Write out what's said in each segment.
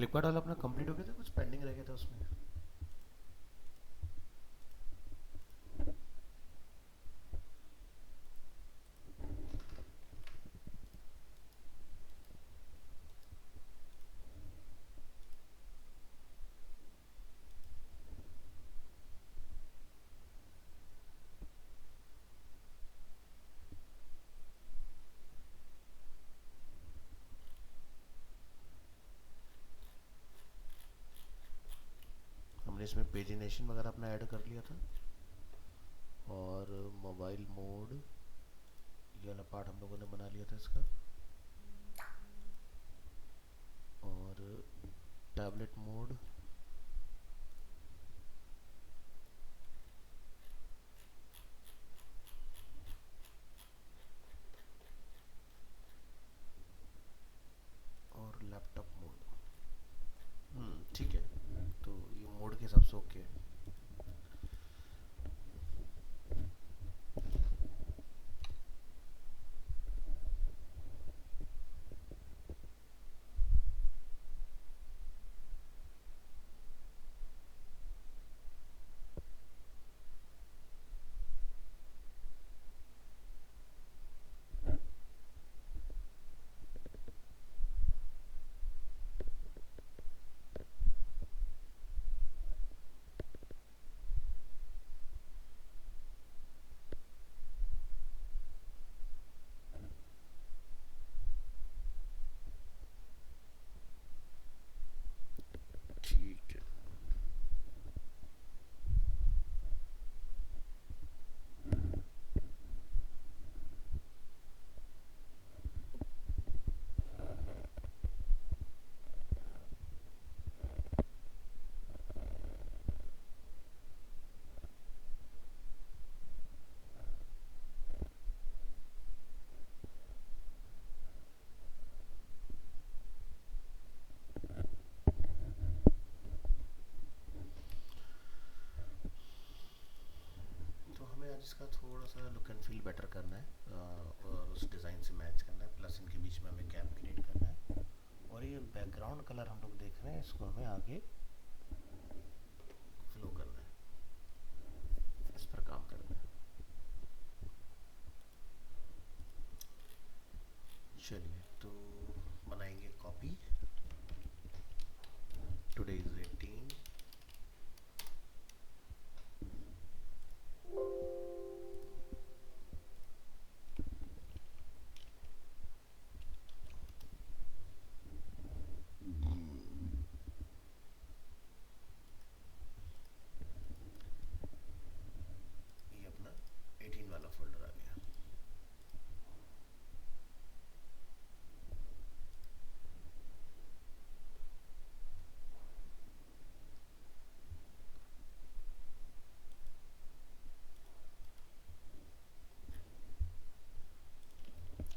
फ्लिपकार्ट वाला अपना कंप्लीट हो गया था, कुछ पेंडिंग रह गया था उसमें? हमने इसमें पेजिनेशन वगैरह अपना ऐड कर लिया था, और मोबाइल मोड ये वाला पार्ट हम लोगों ने बना लिया था इसका, और टैबलेट मोड, और लैपटॉप मोड। ठीक है, तो ये मोड के हिसाब से ओके है। ठीक है। तो हमें आज इसका थोड़ा सा लुक एंड फील बेटर करना है, और उस डिज़ाइन से मैच करना है, प्लस इनके बीच में हमें गैप क्रिएट करना है। और ये बैकग्राउंड कलर हम लोग देख रहे हैं, इसको हमें आगे फ्लो करना है, इस पर काम करना है। चलिए, तो बनाएंगे कॉपी। Today is 18। ये अपना 18 वाला फोल्डर आ गया।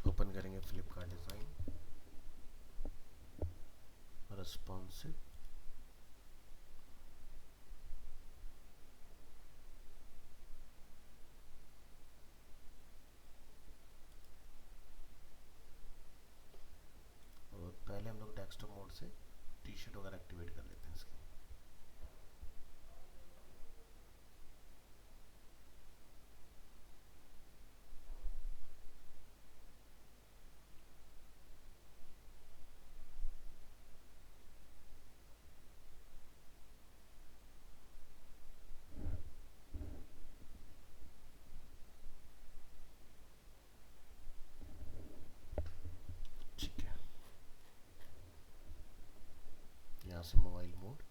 ओपन करेंगे फ्लिपकार्ट डिज़ाइन, रेस्पॉन्सिव, और पहले हम लोग डेस्कटॉप मोड से टी शर्ट वगैरह एक्टिवेट कर लेते हैं इसकी। ठीक है, यहाँ से मोबाइल मोड,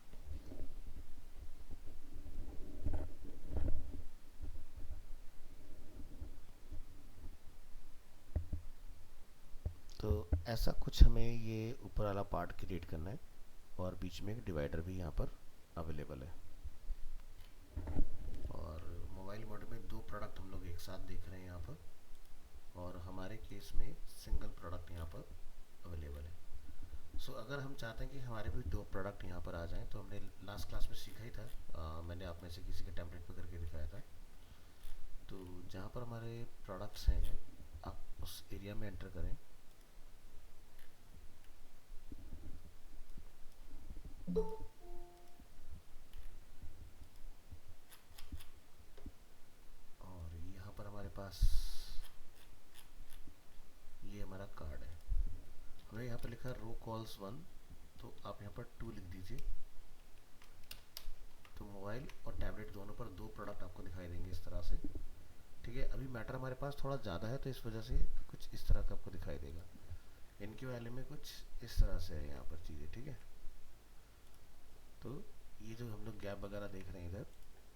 तो ऐसा कुछ हमें ये ऊपर वाला पार्ट क्रिएट करना है, और बीच में एक डिवाइडर भी यहाँ पर अवेलेबल है। और मोबाइल मोड में दो प्रोडक्ट हम लोग एक साथ देख रहे हैं यहाँ पर, और हमारे केस में सिंगल प्रोडक्ट यहाँ पर अवेलेबल है। अगर हम चाहते हैं कि हमारे भी दो प्रोडक्ट यहाँ पर आ जाएं, तो हमने लास्ट क्लास में सीखा ही था, मैंने आप में से किसी के टेम्पलेट पर करके दिखाया था। तो जहाँ पर हमारे प्रोडक्ट्स हैं, आप उस एरिया में एंटर करें, और यहाँ पर हमारे पास ये हमारा कार्ड है। हमें यहाँ पर लिखा है रो कॉल्स 1, तो आप यहाँ पर 2 लिख दीजिए। तो मोबाइल और टैबलेट दोनों पर 2 प्रोडक्ट आपको दिखाई देंगे इस तरह से। ठीक है, अभी मैटर हमारे पास थोड़ा ज़्यादा है तो इस वजह से कुछ इस तरह का आपको दिखाई देगा। इनके वाले में कुछ इस तरह से है यहाँ पर चीज़ें। ठीक है, तो ये जो हम लोग गैप वगैरह देख रहे हैं इधर,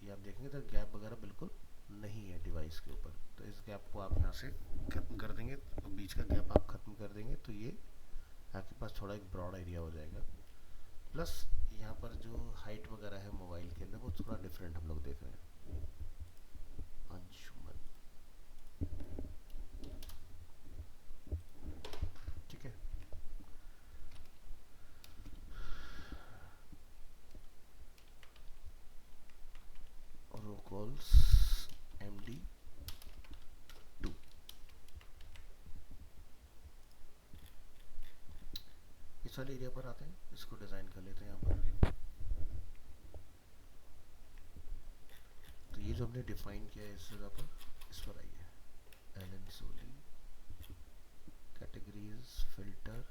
ये आप देखेंगे इधर गैप वगैरह बिल्कुल नहीं है डिवाइस के ऊपर। तो इस गैप को आप यहाँ से खत्म कर देंगे, तो बीच का गैप आप खत्म कर देंगे तो ये आपके पास थोड़ा एक ब्रॉड एरिया हो जाएगा। प्लस यहाँ पर जो हाइट वगैरह है मोबाइल के अंदर वो थोड़ा डिफरेंट हम लोग देख रहे हैं। अंशुमन, ठीक है। रो कॉल्स MD2। इस वाले एरिया पर आते हैं, इसको डिज़ाइन कर लेते हैं यहाँ पर। तो ये जो हमने डिफाइन किया है इस जगह पर, इस पर आइए। एलन सोली, कैटेगरीज, फिल्टर,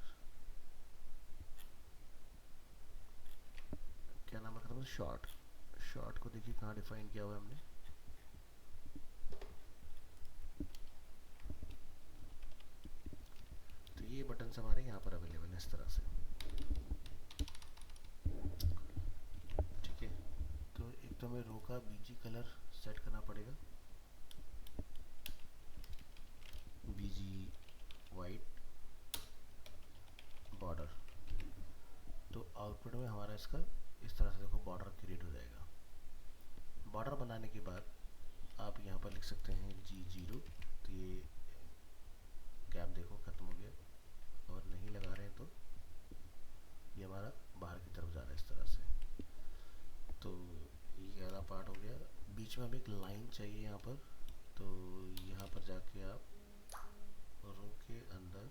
क्या नाम रखा था, शॉर्ट। शॉर्ट को देखिए कहाँ डिफाइन किया हुआ है हमने। तो ये बटन हमारे यहाँ पर अवेलेबल है इस तरह से। ठीक है, तो एक तो हमें रो का बीजी कलर सेट करना पड़ेगा, बीजी वाइट बॉर्डर। तो आउटपुट में हमारा इसका इस तरह से देखो बॉर्डर क्रिएट हो जाएगा। बॉर्डर बनाने के बाद आप यहाँ पर लिख सकते हैं G0। तो ये गैप देखो खत्म हो गया, और नहीं लगा रहे हैं तो ये हमारा बाहर की तरफ जा रहा है इस तरह से। तो ये वाला पार्ट हो गया। बीच में हमें एक लाइन चाहिए यहाँ पर, तो यहाँ पर जाके आप रो के अंदर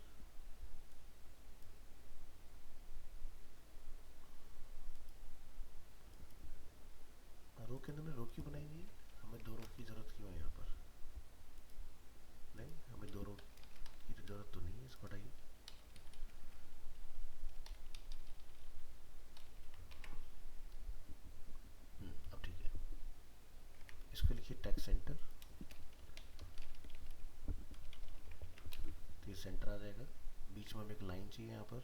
रो के अंदर में रो क्यों बनाएंगे, हमें 2 रो की ज़रूरत क्यों है यहाँ पर? नहीं, हमें 2 रो की ज़रूरत तो नहीं है, इसको हटाइए। अब ठीक है, इसको लिखिए टेक्स्ट सेंटर। तो ये सेंटर आ जाएगा। बीच में हमें एक लाइन चाहिए यहाँ पर,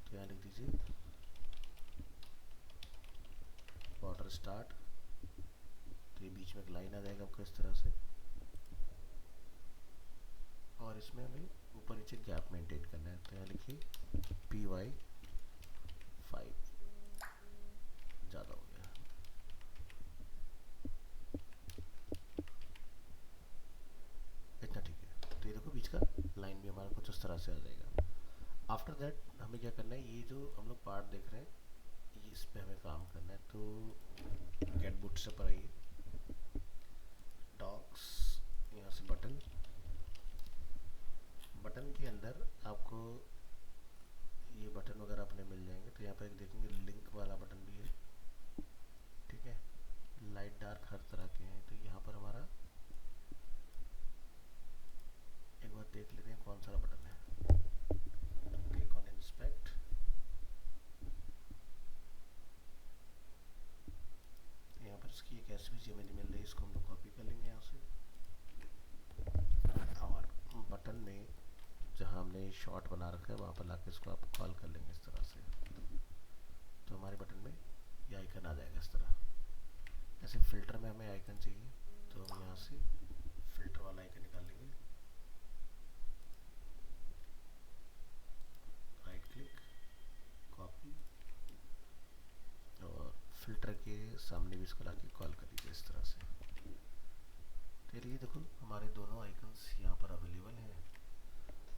तो यहाँ लिख दीजिए बॉर्डर स्टार्ट। तो ये बीच में एक लाइन आ जाएगा आपको इस तरह से, और इसमें हमें ऊपर नीचे गैप मेंटेन करना है। तो यहाँ लिखिए PY5, ज़्यादा हो गया। इतना ठीक है। तो ये देखो बीच का लाइन भी हमारा कुछ उस तरह से आ जाएगा। आफ्टर दैट हमें क्या करना है, ये जो हम लोग पार्ट देख रहे हैं ये इस पे हमें काम करना है। तो गेट बूटस्ट्रैप पर आइए, डॉक्स, यहाँ से बटन। बटन के अंदर आपको ये बटन वगैरह अपने मिल जाएंगे। तो यहाँ पर एक देखेंगे लिंक वाला बटन भी है। ठीक है, लाइट डार्क हर तरह के हैं। तो यहाँ पर हमारा एक बार देख लेते हैं कौन सा बटन है। Click on inspect. यहाँ पर इसकी एक SVG इमेज मिल रही है, इसको हम लोग कॉपी कर लेंगे यहाँ से। और बटन में जहाँ हमने शॉर्ट बना रखा है वहाँ पर लाके इसको आप कॉल कर लेंगे इस तरह से। तो हमारे बटन में ये आइकन आ जाएगा इस तरह। ऐसे फिल्टर में हमें आइकन चाहिए, तो हम यहाँ से फिल्टर वाला आइकन निकाल लेंगे। राइट क्लिक, कॉपी, और फिल्टर के सामने भी इसको लाके कॉल कर लीजिए इस तरह से। तो ये देखो हमारे दोनों आइकन्स यहाँ पर अवेलेबल हैं।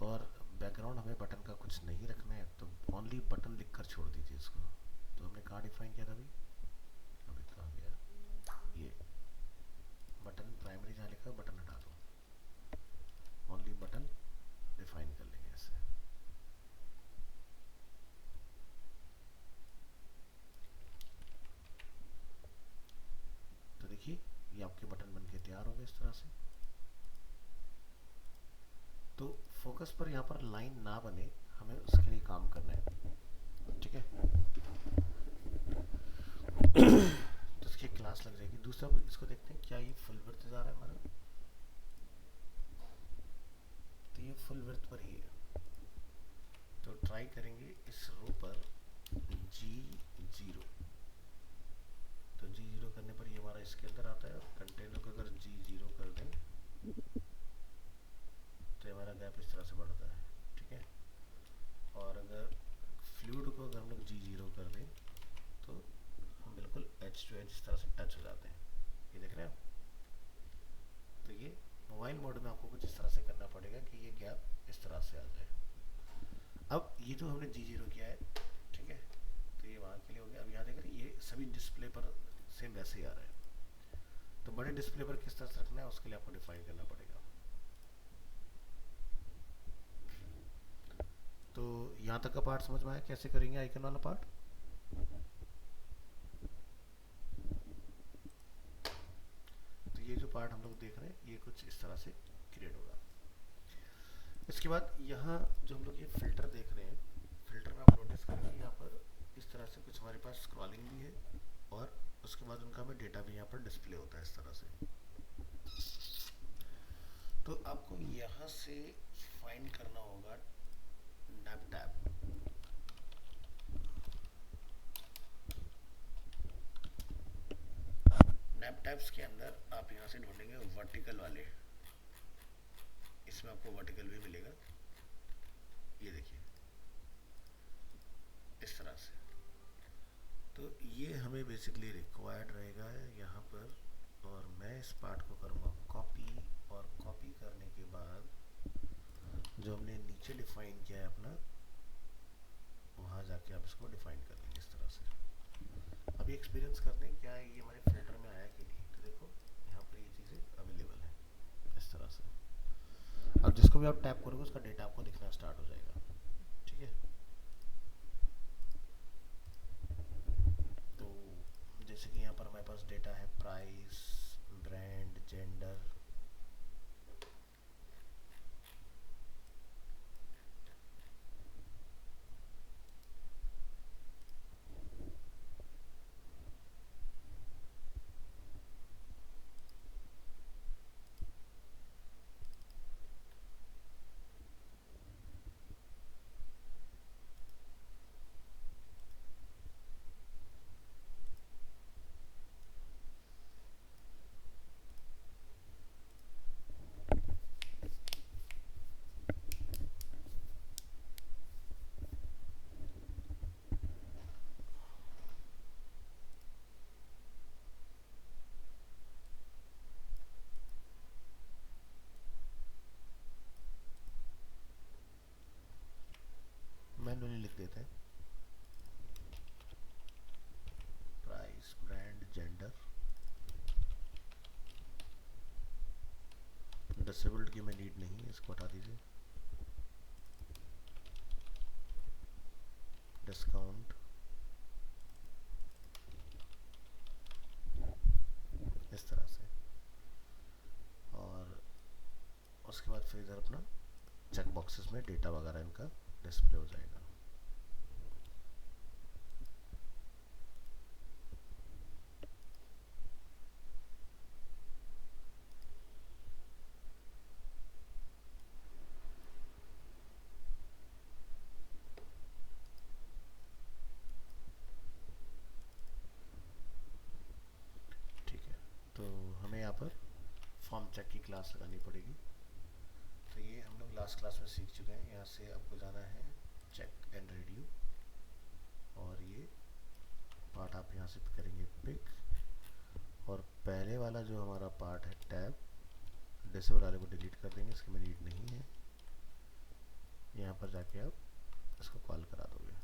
और बैकग्राउंड हमें बटन का कुछ नहीं रखना है, तो ओनली बटन लिखकर छोड़ दीजिए इसको। तो हमने कहाँ डिफाइन किया था अभी, अभी कहाँ गया ये बटन, प्राइमरी जहाँ लिखा बटन हटा दो, ओनली बटन डिफाइन कर लेंगे ऐसे। फोकस पर यहाँ पर लाइन ना बने, हमें उसके लिए काम करना है, ठीक है। तो इसकी क्लास लग जाएगी। दूसरा इसको देखते हैं क्या ये फुल वर्थ जा रहा है हमारा, तो ये फुल वर्थ पर ही है। तो ट्राई करेंगे इस रो पर G0, तो G0 करने पर ये हमारा इसके अंदर आता है। और कंटेनर को अगर G0 कर दें तो हमारा गैप इस तरह से बढ़ता है, ठीक है। और अगर फ्लूइड को अगर हम लोग G0 कर दें तो हम बिल्कुल एज टू एज इस तरह से टच हो जाते हैं, ये देख रहे हैं आप। तो ये मोबाइल मोड में आपको कुछ इस तरह से करना पड़ेगा कि ये गैप इस तरह से आ जाए। अब ये जो हमने G0 किया है, ठीक है, तो ये वहाँ के लिए हो गया। अब यहाँ देख रहे हैं ये सभी डिस्प्ले पर सेम वैसे ही आ रहा है। तो बड़े डिस्प्ले पर किस तरह से रखना है उसके लिए आपको डिफाइन करना पड़ेगा। तो यहाँ तक का पार्ट समझ में आया कैसे करेंगे आइकन वाला पार्ट। तो ये जो पार्ट हम लोग देख रहे हैं ये कुछ इस तरह से क्रिएट होगा। इसके बाद यहाँ जो हम लोग ये फिल्टर देख रहे हैं, फिल्टर में आप नोटिस करेंगे यहाँ पर इस तरह से कुछ हमारे पास स्क्रॉलिंग भी है और उसके बाद उनका हमें डेटा भी यहाँ पर डिस्प्ले होता है इस तरह से। तो आपको यहाँ से फाइंड करना होगा नैप टैब। नैप टैब्स के अंदर आप यहाँ से ढूंढेंगे वर्टिकल वाले, इसमें आपको वर्टिकल भी मिलेगा, ये देखिए इस तरह से। तो ये हमें बेसिकली रिक्वायर्ड रहेगा यहाँ पर। और मैं इस पार्ट को करूँगा कॉपी, और कॉपी करने के बाद जो हमने नीचे डिफाइन किया है अपना, वहाँ जाके आप इसको डिफाइन कर लेंगे इस तरह से। अभी एक्सपीरियंस करते हैं क्या ये हमारे फिल्टर में आया कि नहीं। तो देखो यहाँ पर ये चीज़ें अवेलेबल है इस तरह से। अब जिसको भी आप टैप करोगे उसका डेटा आपको दिखना स्टार्ट हो जाएगा, ठीक है। तो जैसे कि यहाँ पर हमारे पास डेटा है प्राइस, ब्रांड, जेंडर, मैनुअली लिख देते हैं प्राइस, ब्रांड, जेंडर। डिसेबल्ड की मैं नीड नहीं है, इसको हटा दीजिए। डिस्काउंट इस तरह से। और उसके बाद फिर इधर अपना चेक बॉक्सेस में डेटा वगैरह इनका डिस्प्ले हो जाएगा। ठीक है, तो हमें यहाँ पर फॉर्म चेक की क्लास लगानी पड़ेगी। तो ये हम लोग लास्ट क्लास में सीख चुके हैं। यहाँ से आपको जाना है चेक एंड रेडियो, और ये पार्ट आप यहाँ से करेंगे पिक। और पहले वाला जो हमारा पार्ट है टैब, डिसेबल वाले को डिलीट कर देंगे, इसकी में नीड नहीं है। यहाँ पर जाके आप इसको कॉल करा दोगे।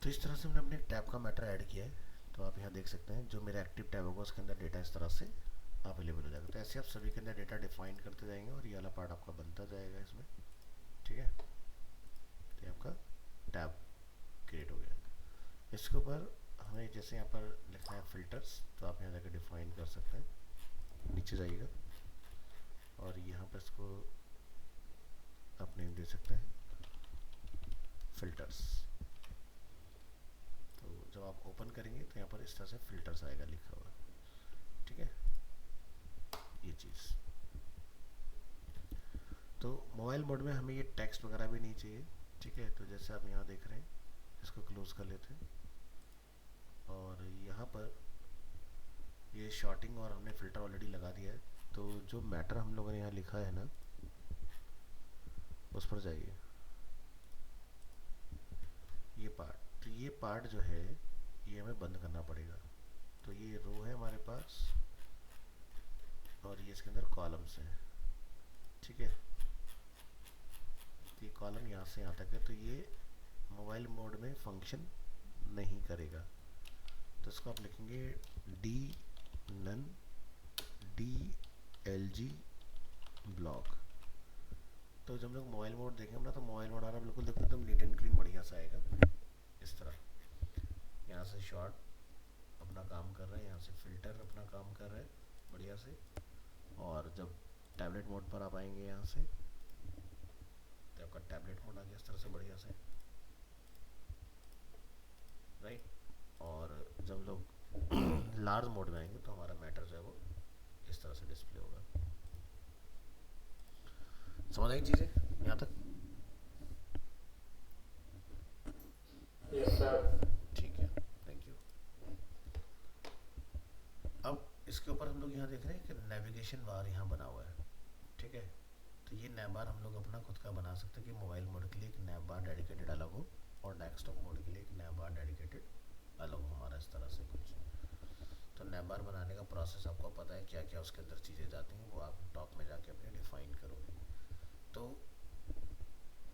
तो इस तरह से हमने अपने टैब का मैटर ऐड किया है। तो आप यहाँ देख सकते हैं जो मेरा एक्टिव टैब होगा उसके अंदर डेटा इस तरह से अवेलेबल हो जाएगा। तो ऐसे आप सभी के अंदर डेटा डिफाइन करते जाएंगे और ये वाला पार्ट आपका बनता जाएगा इसमें। ठीक है, तो ये आपका टैब क्रिएट हो गया। इसके ऊपर हमें जैसे यहाँ पर लिखना है फिल्टर्स, तो आप यहाँ जाकर डिफाइन कर सकते हैं। नीचे जाइएगा और यहाँ पर इसको आप नेम दे सकते हैं फिल्टर्स। तो जब आप ओपन करेंगे तो यहाँ पर इस तरह से फिल्टर्स आएगा लिखा हुआ। ठीक है, ये चीज़। तो मोबाइल मोड में हमें ये टेक्स्ट वगैरह भी नहीं चाहिए। ठीक है, तो जैसे आप यहाँ देख रहे हैं, इसको क्लोज कर लेते हैं और यहाँ पर ये शॉर्टिंग और हमने फिल्टर ऑलरेडी लगा दिया है। तो जो मैटर हम लोगों ने यहाँ लिखा है ना, उस पर जाइए, ये पार्ट। तो ये पार्ट जो है ये हमें बंद करना पड़ेगा। तो ये रो है हमारे पास और ये इसके अंदर कॉलम्स हैं। ठीक है, ये कॉलम यहाँ से यहाँ तक है, तो ये मोबाइल मोड में फंक्शन नहीं करेगा। तो इसको आप लिखेंगे डी नन DLG ब्लॉक। तो जब हम लोग मोबाइल मोड देखेंगे ना, तो मोबाइल मोड आना बिल्कुल देखो एकदम नीट एंड क्लीन बढ़िया सा आएगा इस तरह। यहाँ से शॉर्ट अपना काम कर रहा है, यहाँ से फिल्टर अपना काम कर रहा है बढ़िया से। और जब टैबलेट मोड पर आप आएंगे यहाँ से, तो आपका टैबलेट मोड आ गया इस तरह से बढ़िया से, राइट। और जब लोग लार्ज मोड में आएंगे तो हमारा मैटर जो है वो इस तरह से डिस्प्ले होगा। समझ आई चीज़ें यहाँ तक? Yes sir. ठीक है, थैंक यू। अब इसके ऊपर हम लोग यहाँ देख रहे हैं कि नेविगेशन बार यहाँ बना हुआ है। ठीक है, तो ये नैब बार हम लोग अपना खुद का बना सकते हैं कि मोबाइल मोड के लिए एक नैब बार डेडिकेटेड अलग हो और डेस्कटॉप मोड के लिए एक नैब बार डेडिकेटेड अलग हो हमारा, इस तरह से कुछ। तो नैब बार बनाने का प्रोसेस आपको पता है क्या क्या उसके अंदर चीज़ें जाती हैं, वो आप टॉप में जाके अपने डिफाइन करोगे। तो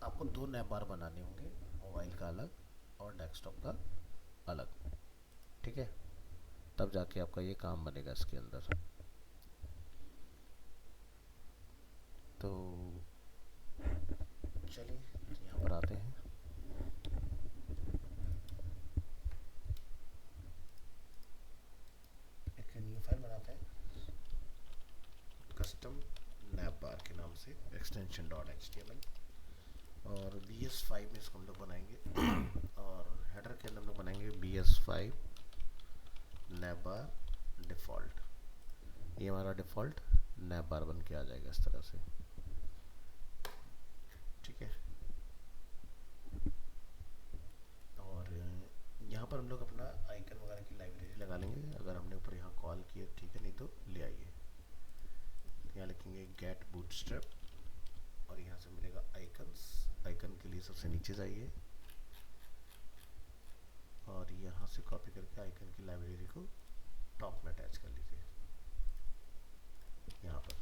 आपको दो नैब बार बनाने होंगे, मोबाइल का अलग और डेस्कटॉप का अलग। ठीक है, तब जाके आपका ये काम बनेगा इसके अंदर। तो चलिए यहाँ पर आते हैं। एक न्यू फाइल बनाते हैं कस्टम नैब बार के नाम से, एक्सटेंशन .html। और BS5 में इसको हम लोग बनाएंगे और हेडर के अंदर हम लोग बनाएंगे BS5 नैब बार डिफ़ॉल्ट। ये हमारा डिफ़ॉल्ट नैब बार बन के आ जाएगा इस तरह से। ठीक है, और यहाँ पर हम लोग अपना आइकन वगैरह की लाइब्रेरी लगा लेंगे। अगर हमने ऊपर यहाँ कॉल किया ठीक है, नहीं तो ले आइए। यहाँ लिखेंगे गेट बूटस्ट्रैप और यहाँ से मिलेगा आइकन्स। आइकन के लिए सबसे नीचे जाइए और यहाँ से कॉपी करके आइकन की लाइब्रेरी को टॉप में अटैच कर लीजिए यहाँ पर।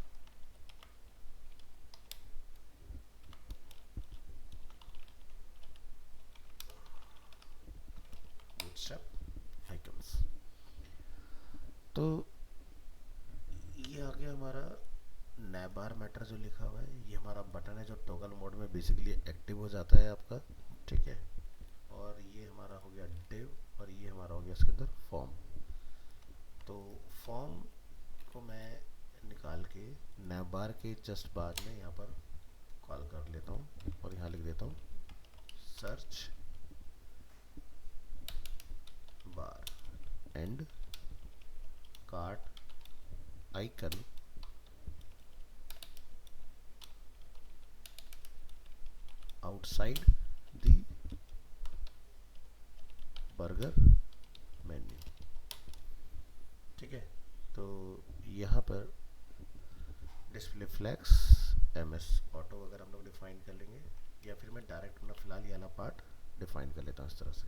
Bootstrap icons. तो ये आ गया हमारा नैब बार मैटर जो लिखा हुआ है। ये हमारा बटन है जो टॉगल मोड में बेसिकली एक्टिव हो जाता है आपका। ठीक है, और ये हमारा हो गया डिव और ये हमारा हो गया इसके अंदर फॉर्म। तो फॉर्म को मैं निकाल के नैब बार के जस्ट बाद में यहाँ पर कॉल कर लेता हूँ और यहाँ लिख देता हूँ search bar and cart icon outside the burger menu. ठीक है, तो यहाँ पर डिस्प्ले फ्लैक्स MS ऑटो वगैरह हम लोग डिफाइन कर लेंगे, या फिर मैं डायरेक्ट अपना फिलहाल ये वाला पार्ट डिफाइन कर लेता हूँ इस तरह से।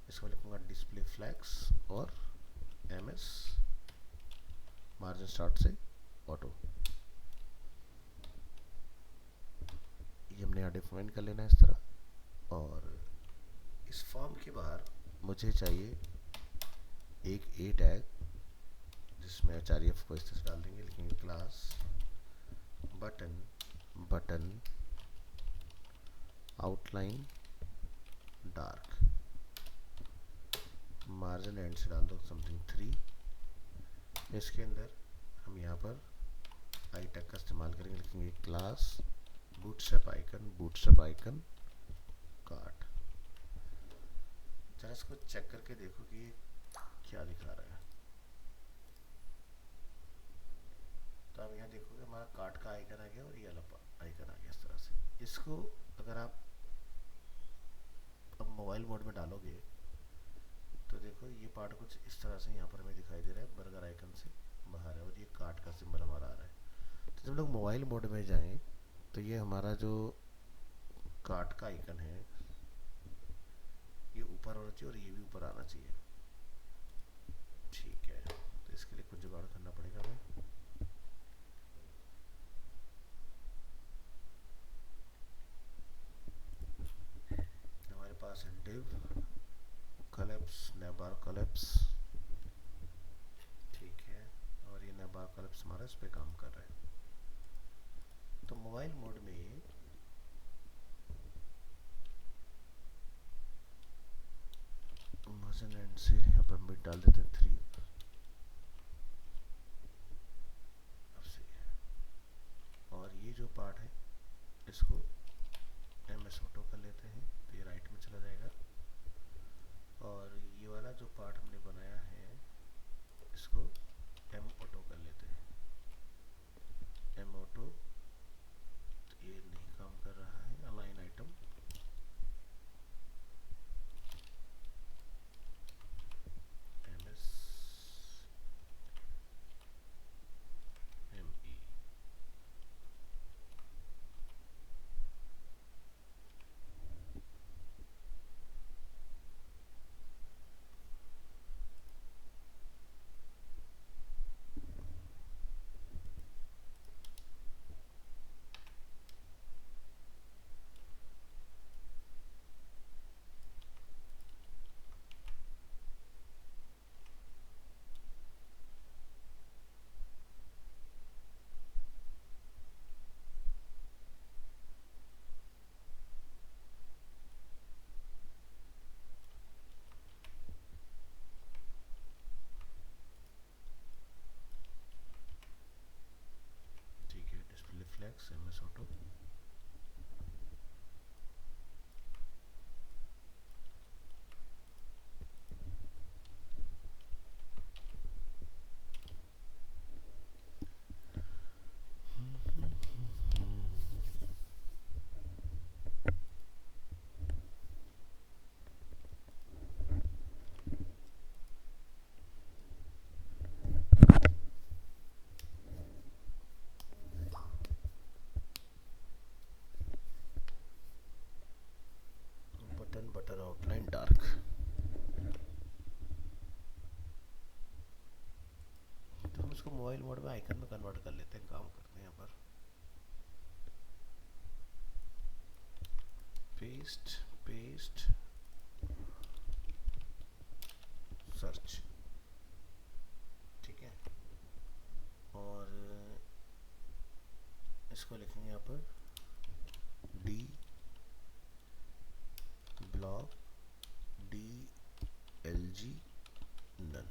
इसको लिखूँगा डिस्प्ले फ्लैक्स और MS मार्जिन स्टार्ट से ऑटो। ये हमने यहाँ डिफाइन कर लेना है इस तरह। और इस फॉर्म के बाहर मुझे चाहिए एक ए टैग, जिसमें एचआरएफ को इस तरह से डाल देंगे, लिखेंगे class button button outline dark, margin and से डाल दो समथिंग 3। इसके अंदर हम यहाँ पर आई टैग का इस्तेमाल करेंगे, लिखेंगे क्लास बूटस्ट्रैप आइकन कार्ड। जरा इसको चेक करके देखो कि ये क्या दिखा रहा है। तो आप यहाँ देखोगे हमारा कार्ड का आइकन आ गया और ये अलग आइकन आ गया इस तरह से। इसको अगर आप अब मोबाइल मोड में डालोगे तो देखो ये पार्ट कुछ इस तरह से यहाँ पर हमें दिखाई दे रहा है, बर्गर आइकन से बाहर है और ये कार्ड का सिंबल हमारा आ रहा है। तो जब लोग मोबाइल मोड में जाएं तो ये हमारा जो कार्ड का आइकन है ये ऊपर होना चाहिए और ये भी ऊपर आना चाहिए। ठीक है, तो इसके लिए कुछ जुगाड़ करना पड़ेगा हमें। हमारे पास है div collapse navbar collapse, ठीक है, और ये navbar collapse हमारा इस पे काम कर रहा है। तो मोबाइल मोड में मार्जिन एंड से यहाँ पर हम डाल देते हैं 3। अब सही है। और ये जो पार्ट है इसको MS ऑटो कर लेते हैं, तो ये राइट में चला जाएगा। और ये वाला जो पार्ट हमने बनाया है इसको M ऑटो कर लेते हैं, M ऑटो। तो ये नहीं काम कर रहा है। अलाइन आइटम MS ME, ठीक है। Display flex MS auto, button button outline dark. तो हम इसको मोबाइल मोड में आइकन में कन्वर्ट कर लेते हैं, काम करते हैं यहाँ पर पेस्ट पेस्ट सर्च, ठीक है। और इसको लिखेंगे यहाँ पर D ब्लॉक DLG नन,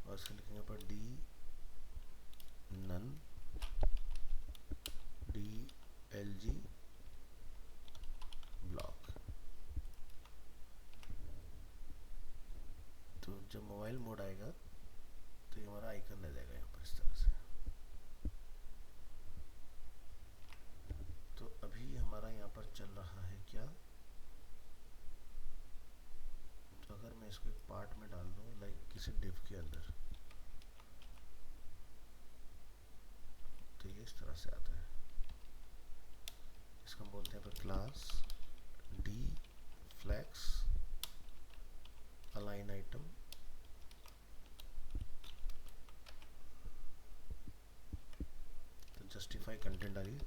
और इसको लिखेंगे यहाँ पर D नन DLG ब्लॉक। तो जब मोबाइल मोड आएगा तो ये हमारा आइकन रह जाएगा यहाँ पर इस तरह से। तो अभी हमारा यहाँ पर चल रहा है क्या, तो अगर मैं इसको एक पार्ट में डाल दूँ लाइक किसी डिव के अंदर, तो ये इस तरह से आता है। इसको हम बोलते हैं पर class D flex align item, तो जस्टिफाई कंटेंट डालिए।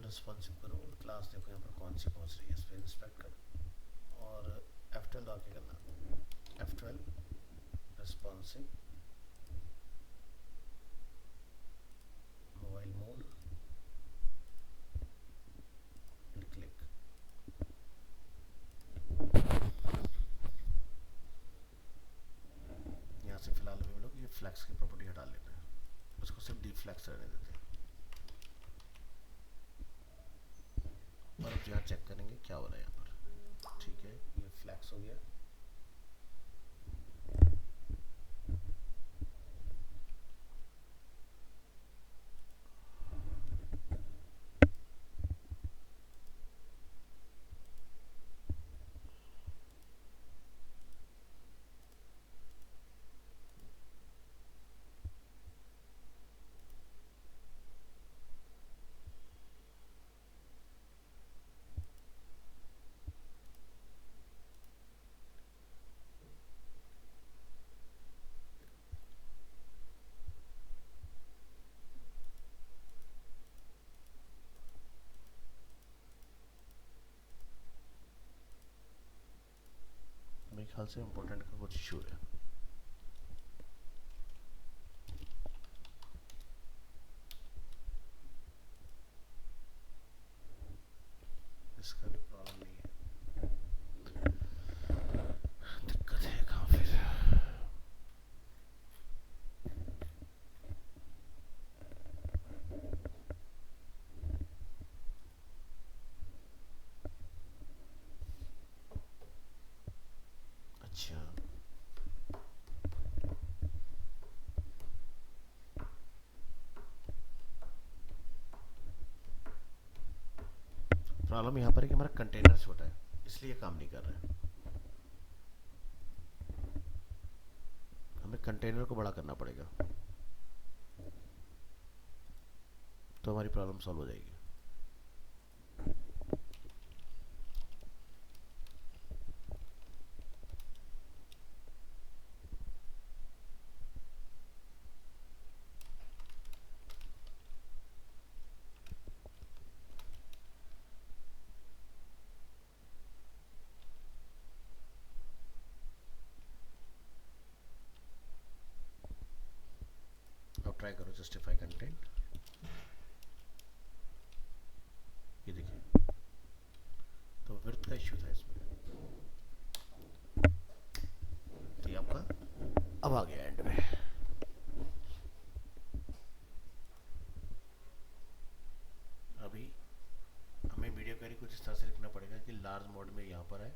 रिस्पॉन्सिव करो, क्लास देखो यहाँ पर कौन सी पहुँच रही है, इस पर इंस्पेक्ट करो और F12 आके करना, F12 responsive mobile mode and click. यहाँ से फिलहाल हम लोग ये फ्लैक्स की प्रॉपर्टी हटा लेते हैं, उसको सिर्फ डीफ्लैक्स रहने देते हैं। और अब यहाँ चेक करेंगे क्या हो रहा है यहाँ पर। ठीक है, ये फ्लैक्स हो गया। मेरे ख्याल से इम्पोर्टेंट का कुछ इशू है। इसका भी प्रॉब्लम नहीं है, दिक्कत है कहाँ फिर। अच्छा, प्रॉब्लम यहाँ पर है कि हमारा कंटेनर छोटा है, इसलिए काम नहीं कर रहा है। हमें कंटेनर को बड़ा करना पड़ेगा, तो हमारी प्रॉब्लम सॉल्व हो जाएगी। अब ट्राई करो जस्टिफाई कंटेंट, ये देखिए, तो विड्थ का इश्यू था इसमें, तो ये आपका अब आ गया एंड में। अभी हमें वीडियो क्वेरी कुछ इस तरह से लिखना पड़ेगा कि लार्ज मोड में यहाँ पर आए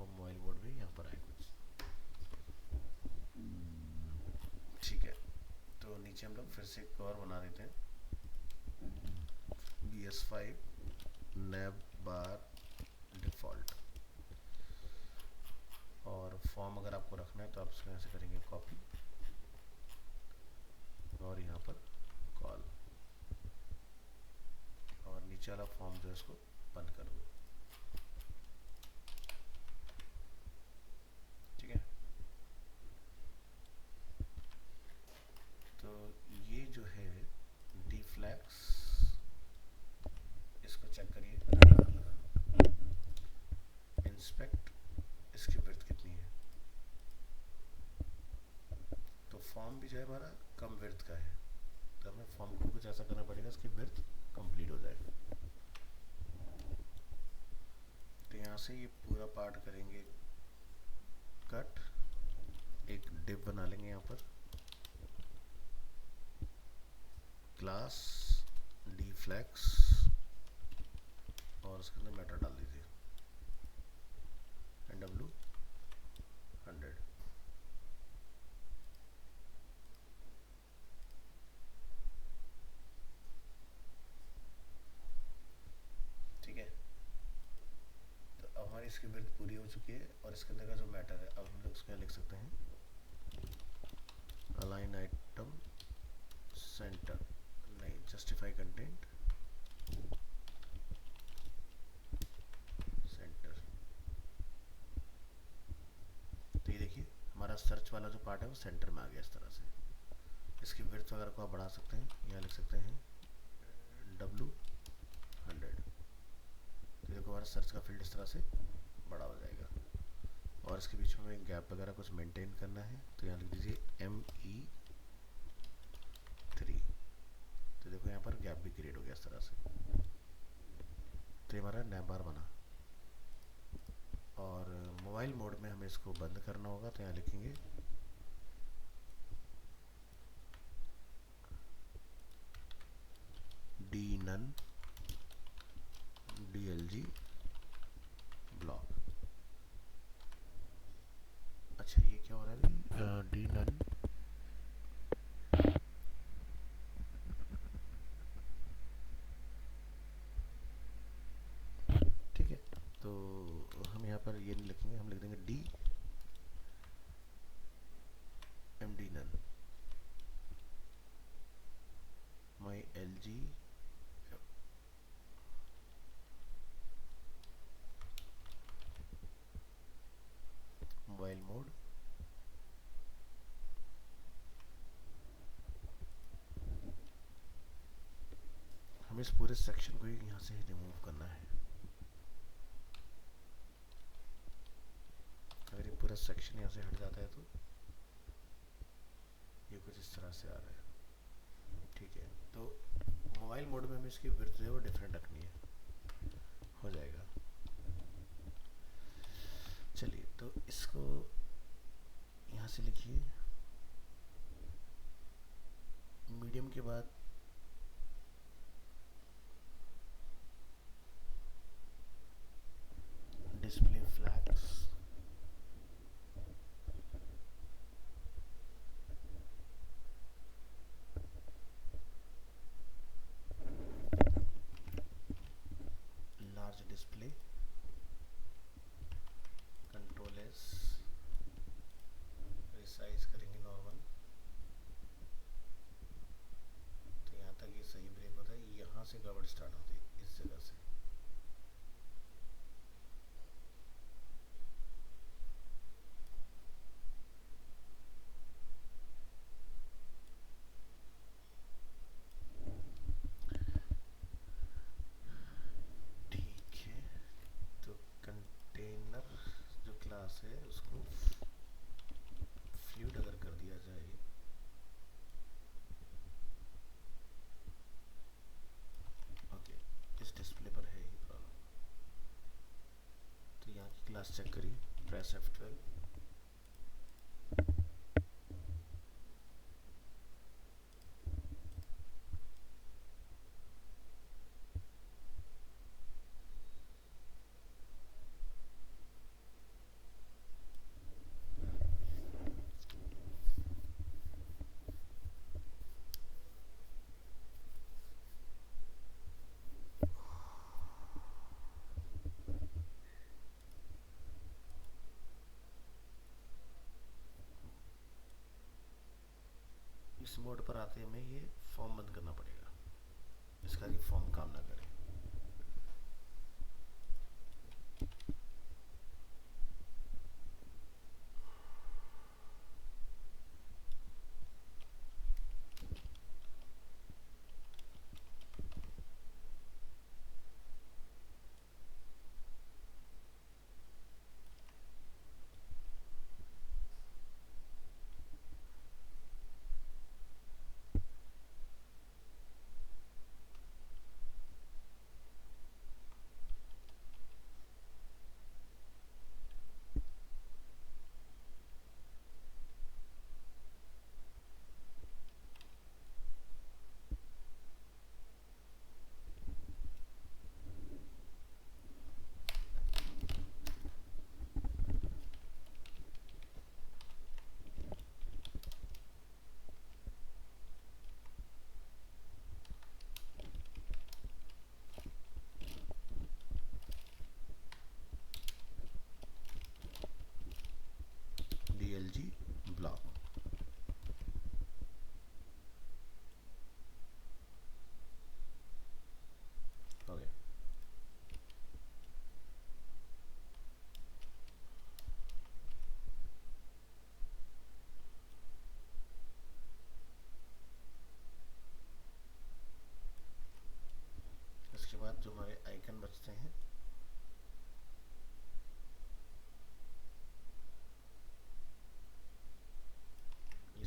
और मोबाइल मोड में यहाँ पर आए कुछ। ठीक है, तो नीचे हम लोग फिर से कवर बना देते हैं, BS5 नैब बार डिफ़ॉल्ट, और फॉर्म अगर आपको रखना है तो आप इसको यहाँ से करेंगे कॉपी और यहाँ पर कॉल, और नीचे वाला फॉर्म जो है इसको बंद कर दो। ठीक है, तो ये जो है डीफ्लैक्स, इसको चेक करिए, इंस्पेक्ट, इसकी विड्थ कितनी है। तो फॉर्म भी जो है हमारा कम विड्थ का है, तो हमें फॉर्म को कुछ ऐसा करना पड़ेगा इसकी विड्थ कंप्लीट हो जाए। तो यहाँ से ये पूरा पार्ट करेंगे कट, एक डिव बना लेंगे यहाँ पर, क्लास डीफ्लैक्स, और उसके अंदर मेथड डाल दीजिए NW 100। ठीक है, तो अब हमारी इसकी विड्थ पूरी हो चुकी है, और इसके अंदर का जो मैटर है, अब हम लोग इसको लिख सकते हैं अलाइन आइटम सेंटर, नहीं, जस्टिफाई कंटेंट सेंटर। तो ये देखिए हमारा सर्च वाला जो पार्ट है वो सेंटर में आ गया इस तरह से। इसकी विड्थ वगैरह को आप बढ़ा सकते हैं, यहाँ लिख सकते हैं W तो देखो हमारा सर्च का फील्ड इस तरह से बड़ा हो जाएगा। और इसके बीच में हमें गैप वगैरह कुछ मेंटेन करना है, तो यहाँ लिख दीजिए ME3। तो देखो यहाँ पर गैप भी क्रिएट हो गया इस तरह से। तो ये हमारा नैप बार बना। और मोबाइल मोड में हमें इसको बंद करना होगा, तो यहाँ लिखेंगे डी नन DLG ब्लॉक। अच्छा ये क्या हो रहा है अभी, डी नन ठीक है। तो हम यहाँ पर ये नहीं लिखेंगे, हम लिख देंगे DMD नन माई LG मोबाइल मोड हमें इस पूरे सेक्शन को ही यहाँ से रिमूव करना है। अगर ये पूरा सेक्शन यहाँ से हट जाता है तो ये कुछ इस तरह से आ रहा है, ठीक है। तो मोबाइल मोड में हमें इसकी विड्थ जो है वो डिफरेंट रखनी है, हो जाएगा। चलिए तो इसको यहाँ से लिखिए, मीडियम के बाद display flags, large display, control S, resize करेंगे नॉर्मल। तो यहाँ तक ये सही ब्रेक होता है, यहाँ से गड़बड़ स्टार्ट होती है इस जगह से। ठीक है, तो कंटेनर जो क्लास है उसको फ्लूइड अगर कर दिया जाए, ओके इस डिस्प्ले पर है ही प्रॉब्लम। तो यहाँ की क्लास चेक करिए, प्रेस F12। इस मोड पर आते हमें ये फॉर्म बंद करना पड़ेगा, इसका ये फॉर्म काम ना करे।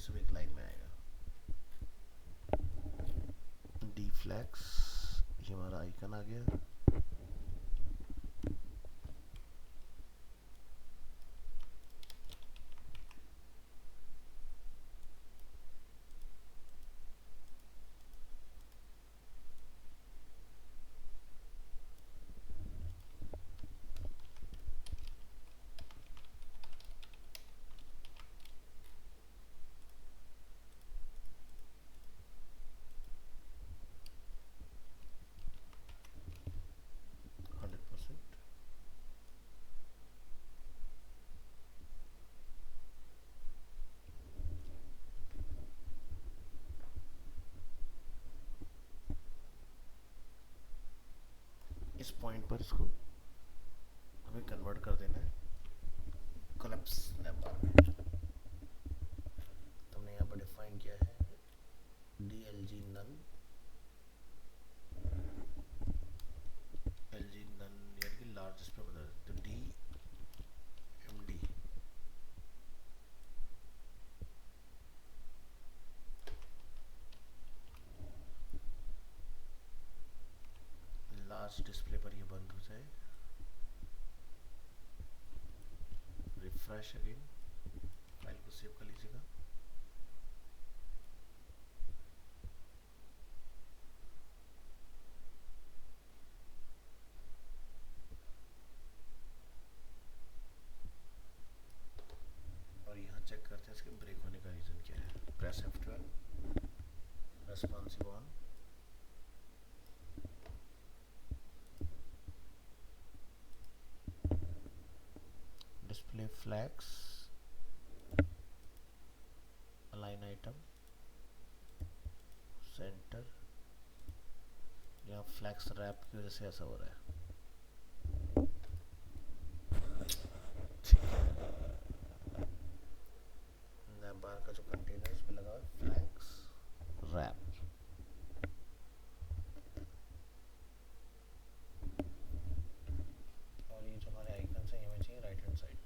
सब एक लाइन में आएगा। डी फ्लैक्स, ये हमारा आइकन आ गया। इस पॉइंट पर इसको हमें कन्वर्ट कर देना है कोलैप्स नैपबार में। तो हमने यहाँ पर डिफाइन किया है DLG नन, LG नन यानी कि लार्ज डिस्प्ले बता दें, तो DMD लार्ज डिस्प्ले पर ये बंद हो जाए। रिफ्रेश अगेन, फाइल को सेव कर लीजिएगा। और यहाँ चेक करते हैं इसके ब्रेक होने का रीजन क्या है। Press F12, responsive on, display flags, align item, centre. यहाँ फ्लैक्स रैप की वजह से ऐसा हो रहा है। नैपबार का जो कंटेनर इस पे लगा हुआ है फ्लैक्स रैप। और ये जो हमारे आइकन है ये हमें चाहिए राइट हैंड साइड पर।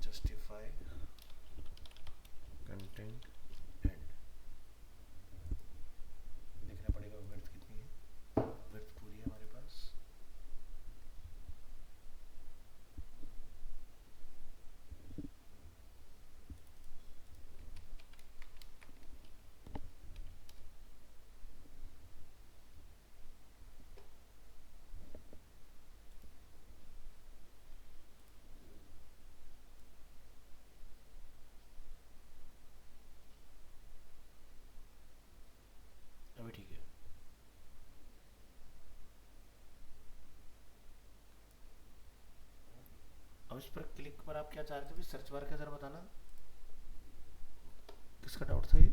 जस्टिफाई कंटेंट एंड, देखना पड़ेगा विड्थ कितनी है। विड्थ पूरी है हमारे पास। अभी ठीक है। अब इस पर क्लिक पर आप क्या चाह रहे थे, सर्च बार का जरा बताना, किसका डाउट था ये।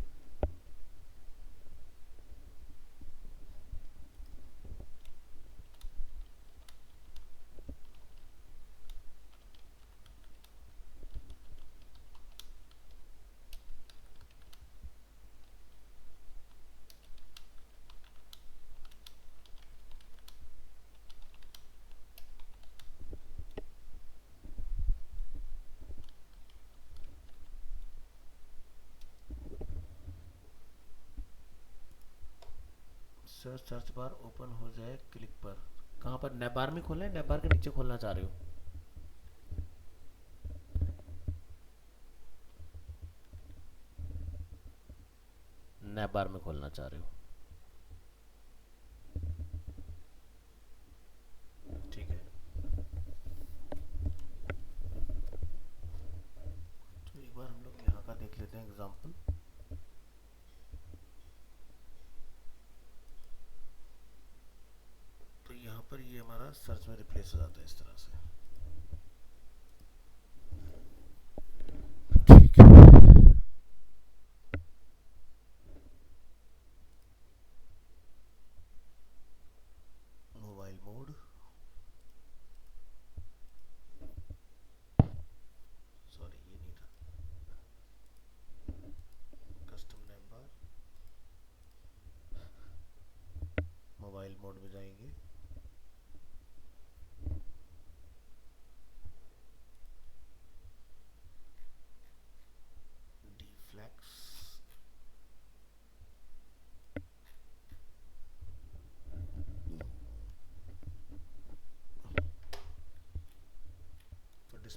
सर्च बार ओपन हो जाए क्लिक पर, कहाँ पर, नैप बार में खोलना है, नैप बार के नीचे खोलना चाह रहे हो। नैप बार में खोलना चाह रहे हो, ठीक है। तो एक बार हम लोग यहाँ का देख लेते हैं एग्जांपल। तो यहाँ पर ये हमारा सर्च में रिप्लेस हो जाता है इस तरह से, ठीक है। मोबाइल मोड, सॉरी ये नहीं था, कस्टम नैप बार, मोबाइल मोड में जाएंगे,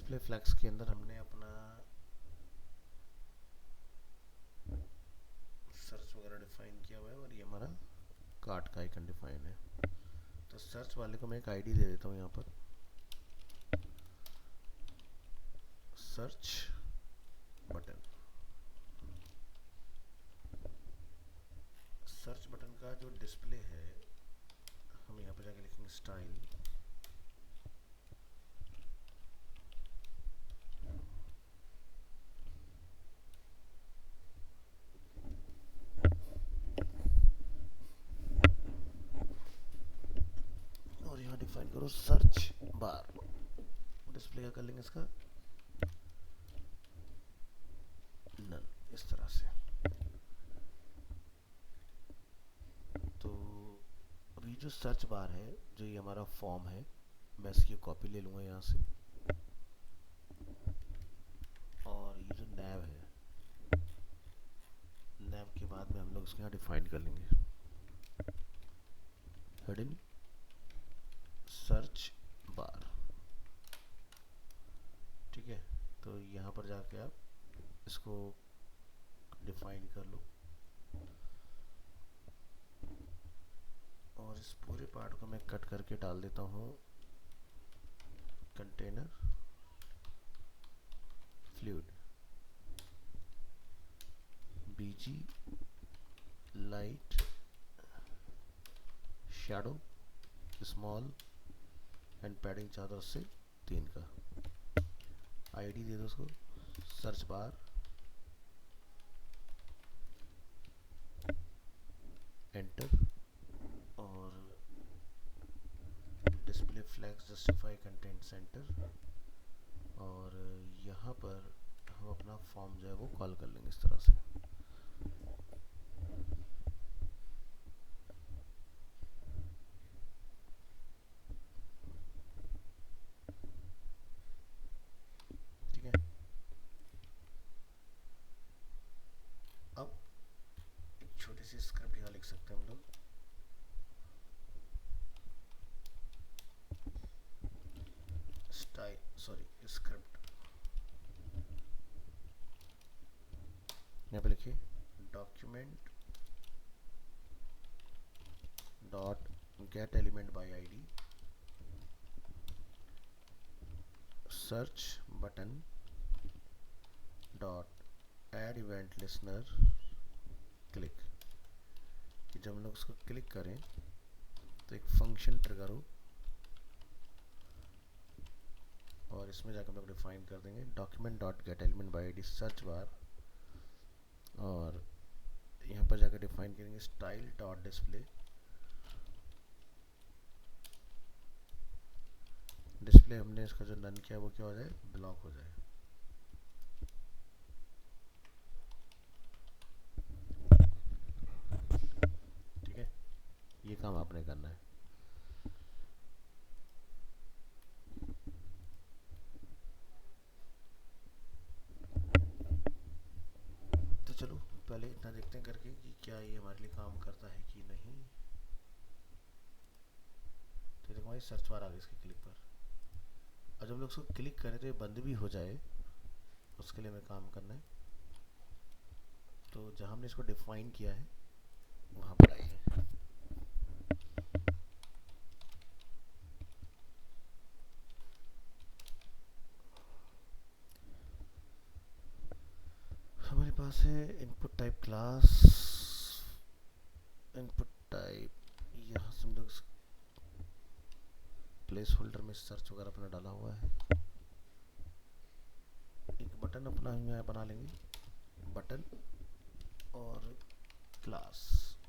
डिस्प्ले फ्लैक्स के अंदर हमने अपना सर्च वगैरह डिफाइन किया हुआ है और ये हमारा कार्ट का आइकन डिफाइन है। तो सर्च वाले को मैं एक आईडी दे देता हूँ यहाँ पर, सर्च बटन। सर्च बटन का जो डिस्प्ले है हम यहाँ पर जाके लिखेंगे स्टाइल, और यहाँ डिफाइन करो सर्च बार। डिस्प्ले क्या कर लेंगे इसका, नन, इस तरह से। तो अभी जो सर्च बार है, जो ये हमारा फॉर्म है, मैं इसकी कॉपी ले लूँगा यहाँ से, और ये जो नैव है, नैव के बाद में हम लोग इसको यहाँ डिफाइन कर लेंगे, हिडन सर्च बार। ठीक है, तो यहाँ पर जाके आप इसको डिफाइन कर लो, और इस पूरे पार्ट को मैं कट करके डाल देता हूँ container fluid BG light shadow small and padding 4 से 3 का। आईडी दे दो उसको, सर्च बार, एंटर, और display flex justify content center, और यहाँ पर हम अपना फॉर्म जो है वो कॉल कर लेंगे इस तरह से। ठीक है, अब एक छोटी सी स्क्रिप्ट यहाँ लिख सकते हैं हम लोग, स्क्रिप्ट। यहाँ पे लिखिए document dot get element by ID search button dot add event listener click. कि जब हम लोग उसको क्लिक करें तो एक फंक्शन ट्रिगर हो, और इसमें जाकर हम लोग डिफाइन कर देंगे document dot get element by ID search बार, और यहाँ पर जाकर डिफाइन करेंगे स्टाइल डॉट डिस्प्ले। डिस्प्ले हमने इसका जो नन किया वो क्या हो जाए, ब्लॉक हो जाए। ठीक है, ये काम आपने करना है। तो चलो पहले इतना देखते हैं करके कि क्या ये हमारे लिए काम करता है कि नहीं। तो देखो हमारी सर्च बार आ गई इसके क्लिक पर, और जब हम लोग उसको क्लिक करें तो ये बंद भी हो जाए, उसके लिए हमें काम करना है। तो जहाँ हमने इसको डिफाइन किया है वहाँ पर आइए, हमारे पास है input type class, input type यहाँ से हम लोग प्लेस होल्डर में सर्च वगैरह अपना डाला हुआ है। एक बटन अपना हम यहाँ बना लेंगे, बटन और क्लास,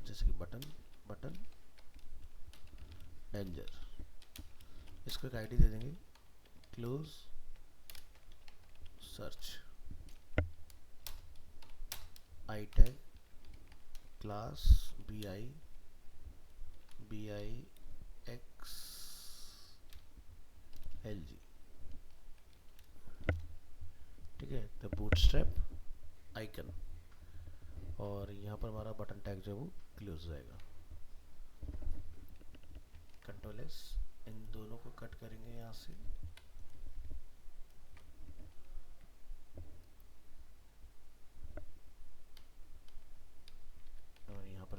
जैसे कि बटन बटन डेंजर। इसको एक आईडी दे देंगे close search, I tag class B I X L G. ठीक है, तो बूटस्ट्रैप आइकन, और यहाँ पर हमारा बटन टैग जो है वो क्लोज हो जाएगा। कंट्रोल एस, इन दोनों को कट करेंगे यहाँ से,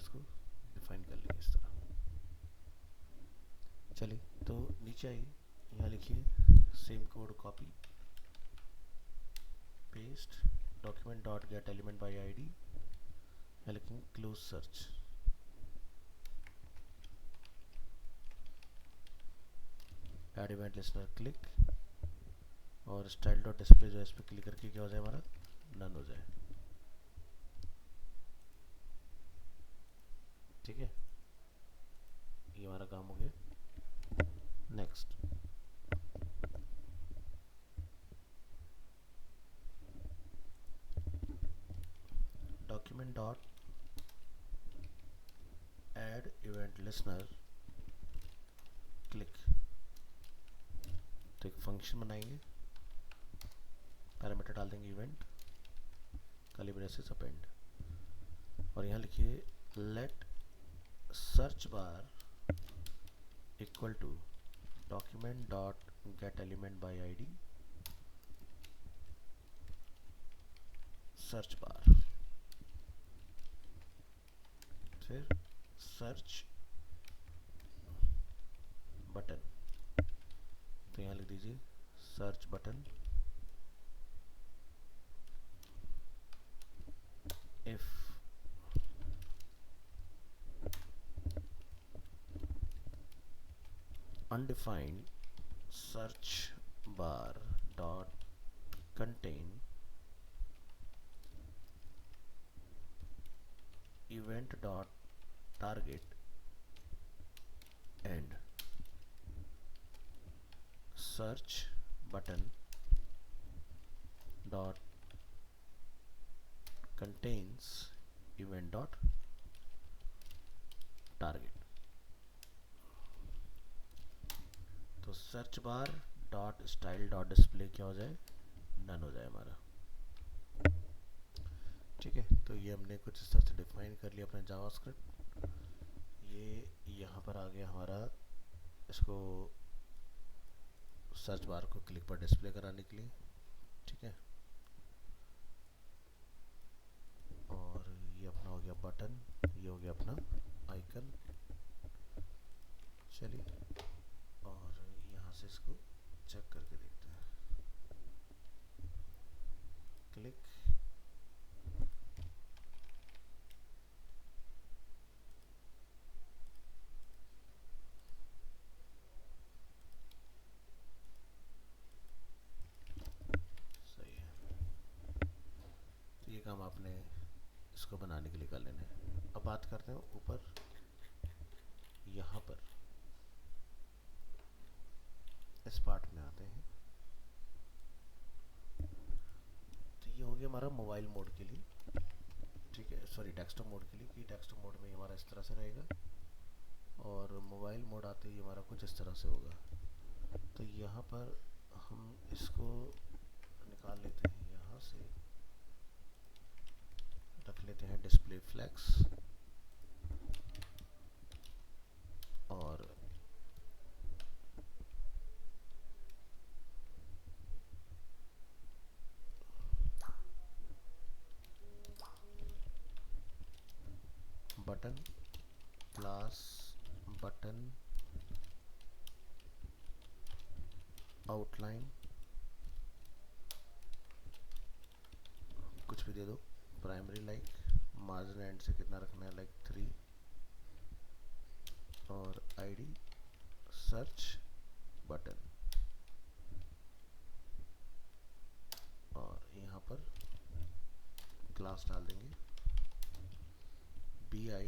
इसको डिफाइन कर लेंगे इस तरह। चलिए तो नीचे आइए, यहाँ लिखिए same code copy paste document dot get element by ID, यहाँ लिखेंगे close search, add event listener click, और स्टाइल डॉट डिस्प्ले जो है इस पर क्लिक करके क्या हो जाए हमारा नन हो जाए। ठीक है, ये हमारा काम हो गया। Next document dot add event listener click, तो एक फंक्शन बनाएंगे, पैरामीटर डाल देंगे इवेंट कर्ली ब्रेसेस अपेंड, और यहाँ लिखिए let search bar equal to document dot get element by ID search bar, फिर सर्च बटन, तो यहाँ लिख दीजिए search button if undefined search bar dot contain event dot target and search button dot contains event dot target। तो search bar dot style dot display क्या हो जाए none हो जाए हमारा। ठीक है, तो ये हमने कुछ इस तरह से डिफाइन कर लिया अपना जावास्क्रिप्ट। ये यहाँ पर आ गया हमारा इसको सर्च बार को क्लिक पर डिस्प्ले कराने के लिए। ठीक है, और ये अपना हो गया बटन, ये हो गया अपना आइकन। चलिए और यहाँ से इसको चेक करके देखते हैं, क्लिक, सही है। तो ये काम आपने इसको बनाने के लिए कर लेना है। अब बात करते हैं ऊपर, यहाँ पर इस पार्ट में आते हैं। तो ये हो गया हमारा मोबाइल मोड के लिए, ठीक है, सॉरी डेस्कटॉप मोड के लिए, कि डेस्कटॉप मोड में हमारा इस तरह से रहेगा, और मोबाइल मोड आते ही हमारा कुछ इस तरह से होगा। तो यहाँ पर हम इसको निकाल लेते हैं, यहाँ से रख लेते हैं डिस्प्ले फ्लेक्स, और बटन क्लास बटन आउटलाइन कुछ भी दे दो, प्राइमरी लाइक, मार्जिन एंड से कितना रखना है लाइक 3, और आईडी सर्च बटन, और यहाँ पर क्लास डाल देंगे BI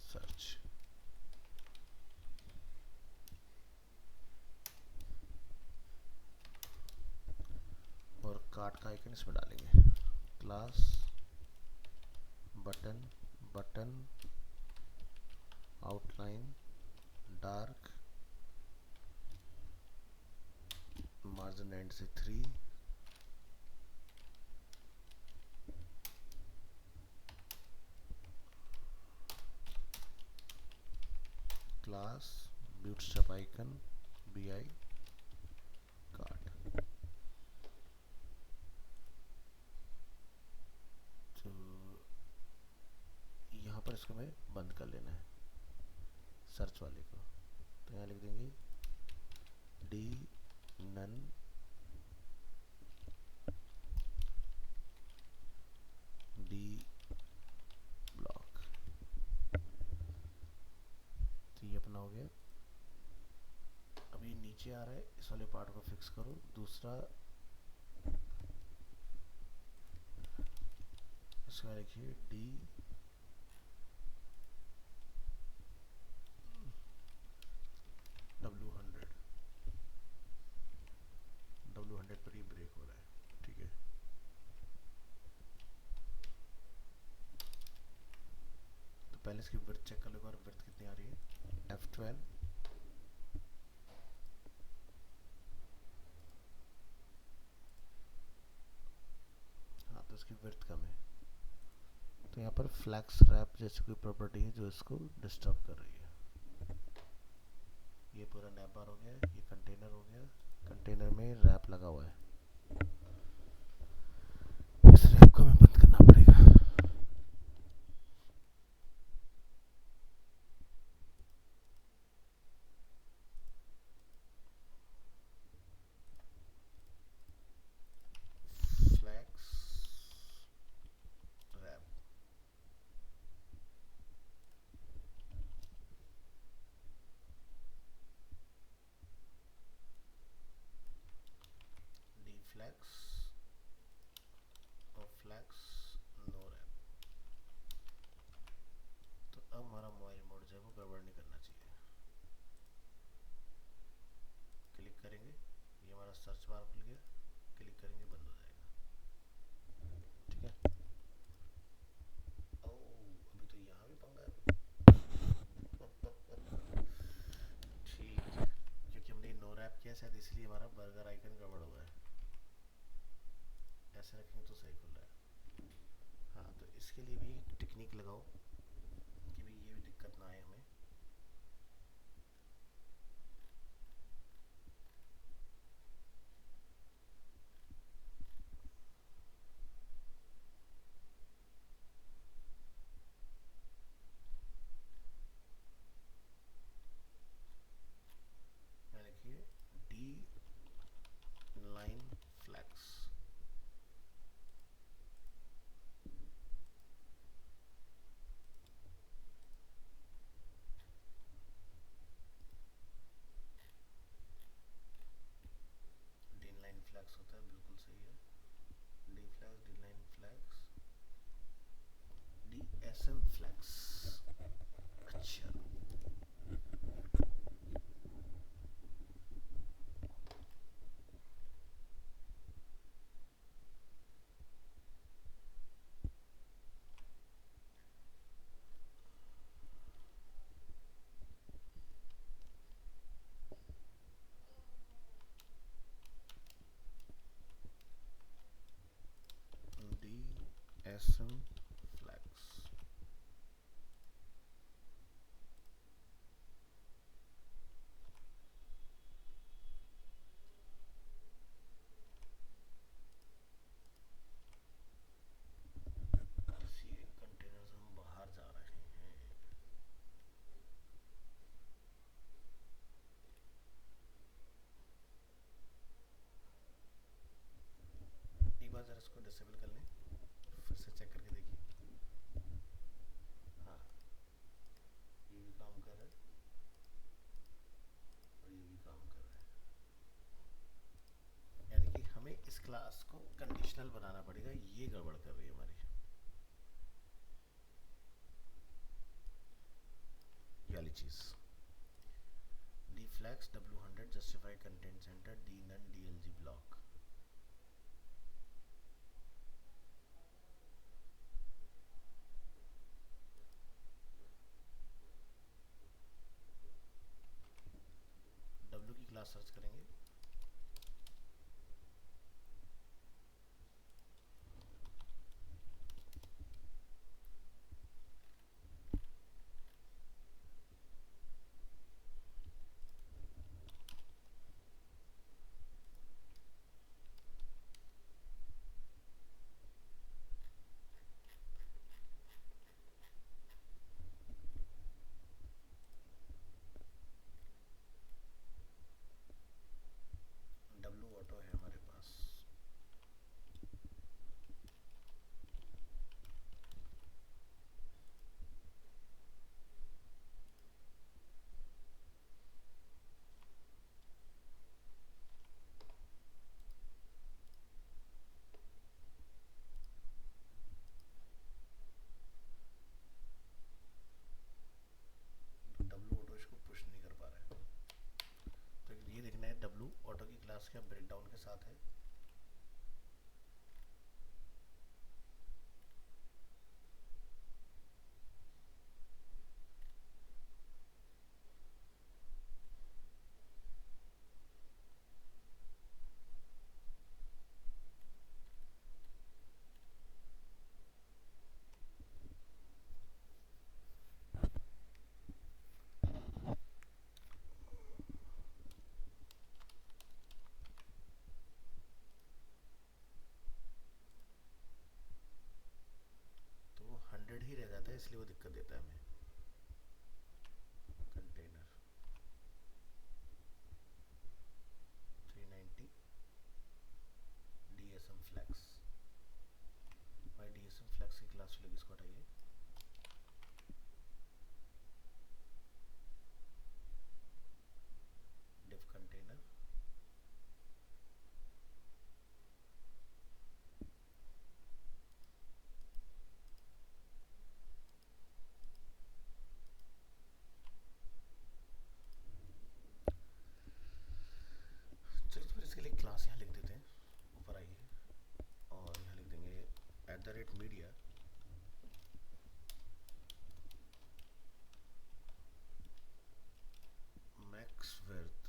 सर्च, और कार्ड का आइकन इसमें डालेंगे, class button button outline dark margin and से 3, class bootstrap icon BI card. तो इसको हमें बंद कर लेना है सर्च वाले को। तो यहाँ लिख देंगे डी नन डी ब्लॉक। तो ये अपना हो गया। अभी नीचे आ रहा है, इस वाले पार्ट को फिक्स करो। दूसरा इसका लिखिए डी W100 पर ये ब्रेक हो रहा है, ठीक है। तो पहले इसकी विड्थ चेक कर लो, और विड्थ कितनी आ रही है F12। हाँ, तो इसकी विड्थ कम है। तो यहाँ पर फ्लैक्स रैप जैसी कोई प्रॉपर्टी है जो इसको डिस्टर्ब कर रही है। ये पूरा नैप बार हो गया, ये कंटेनर हो गया, कंटेनर में रैप लगा हुआ है। इस रैप को हमें बंद करना पड़ेगा। फ्लैक्स रैप डी फ्लैक्स और फ्लैक्स नो रैप। तो अब हमारा मोबाइल मोड जो है वो गड़बड़ नहीं करना चाहिए। क्लिक करेंगे, ये हमारा सर्च बार खुल गया, क्लिक करेंगे बंद हो जाएगा, ठीक है। ओ अभी तो यहाँ भी पंगा है। ठीक है, क्योंकि हमने नो रैप किया शायद, इसलिए हमारा बर्गर आइकन गड़बड़ हुआ है। ऐसे रखेंगे तो सही खुल रहा है। हाँ, तो इसके लिए भी टेक्निक लगाओ कि भाई ये भी दिक्कत ना आए हमें। लिखिए D line flex. D line flex होता है, बिल्कुल सही है। D flex, D line flex, D SM flex. अच्छा, डी एसएम फ्लैक्स। किसी एक कंटेनर से हम बाहर जा रहे हैं। एक बार जरा इसको डिसेबल कर लें, फिर से चेक करके देखिए। हाँ, ये भी काम कर रहा है और ये भी काम कर रहा है। यानी कि हमें इस क्लास को कंडीशनल बनाना पड़ेगा, ये गड़बड़ कर रही है हमारी। ये वाली चीज़ D flex W100 justify content center D none DLG block. W की क्लास सर्च करेंगे, है इसलिए वो दिक्कत देता है हमें। Container 390 DSM flex. भाई DSM फ्लैक्स की क्लास लगी, इसको हटाइए। डिफ कंटेनर चलिए, तो फिर इसके लिए क्लास यहाँ लिख देते हैं। ऊपर आइए और यहाँ लिख देंगे @media मैक्स विड्थ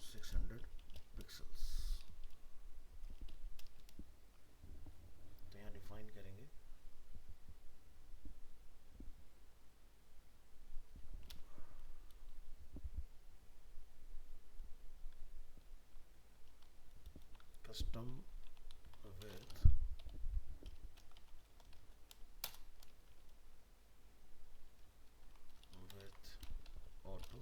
600 पिक्सल्स। तो यहाँ डिफाइन करेंगे कस्टम विड्थ ऑटो,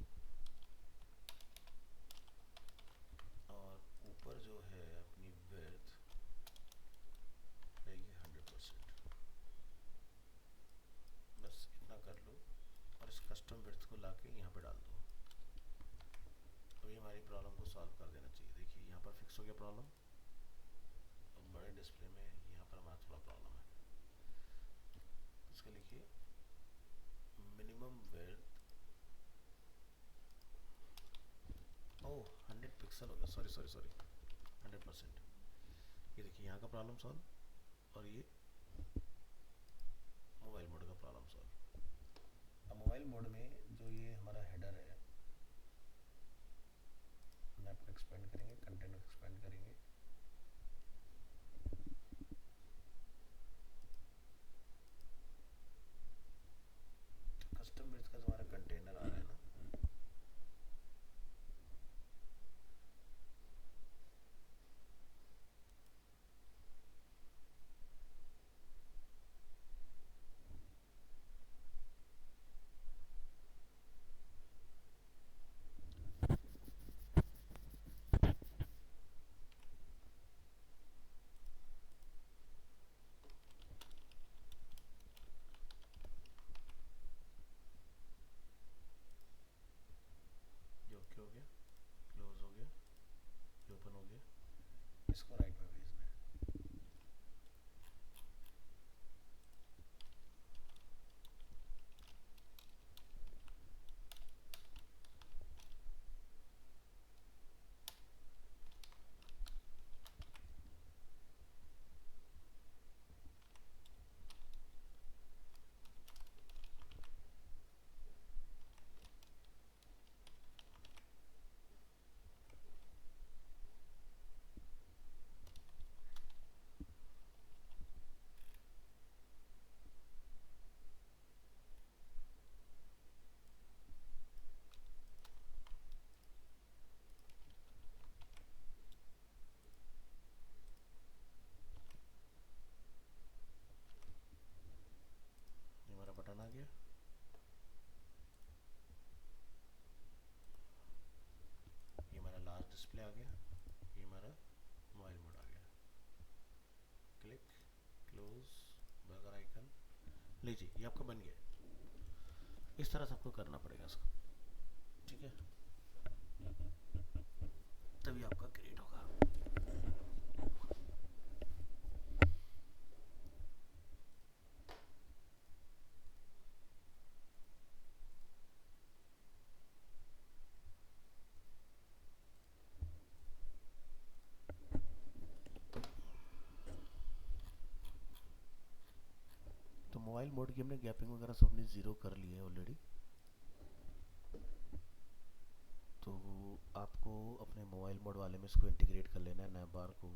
और ऊपर जो है अपनी विड्थ रहेगी 100%। बस इतना कर लो और इस कस्टम विड्थ को लाके यहाँ पे डाल दो। अभी हमारी प्रॉब्लम को सॉल्व कर देना चाहिए। देखिए यहाँ पर फिक्स हो गया प्रॉब्लम। अब बड़े डिस्प्ले में यहाँ पर हमारा थोड़ा प्रॉब्लम है। इसका लिखिए मिनिमम विड्थ, ओह 100 पिक्सल हो गया, सॉरी सॉरी सॉरी, 100%। ये देखिए यहाँ का प्रॉब्लम सॉल्व, और ये मोबाइल मोड का प्रॉब्लम सॉल्व। अब मोबाइल मोड में जो ये हमारा हेडर है, नैप को एक्सपेंड करेंगे, कंटेंट को एक्सपेंड करेंगे, तो कस्टम विड्थ का जो हमारा कंटेनर आ रहा है ना, जो ओके हो गया, क्लोज हो गया, ये ओपन हो गया, इसको राइट में भेजना है। ये हमारा बटन आ गया। ये हमारा लार्ज डिस्प्ले आ गया। ये हमारा मोबाइल मोड आ गया। क्लिक, क्लोज, बर्गर आइकन, लीजिए ये आपका बन गया। इस तरह से आपको करना पड़ेगा इसको, ठीक है, तभी आपका क्रिएट होगा। तो मोबाइल मोड की हमने गैपिंग वगैरह सब अपनी ज़ीरो कर ली है ऑलरेडी। तो आपको अपने मोबाइल मोड वाले में इसको इंटीग्रेट कर लेना है, नैप बार को।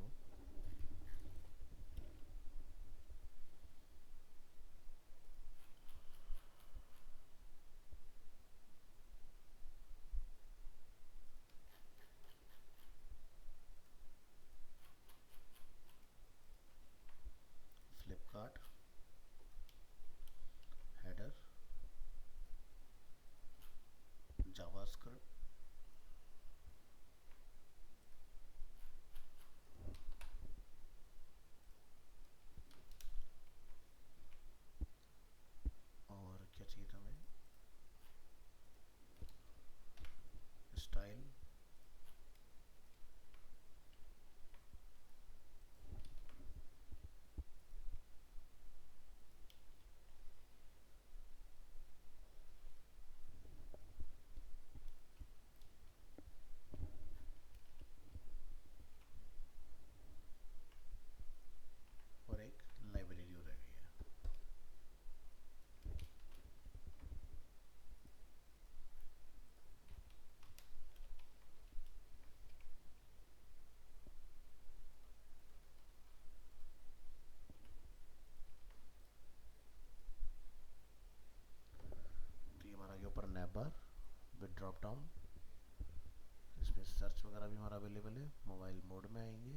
अवेलेबल है। मोबाइल मोड में आएंगे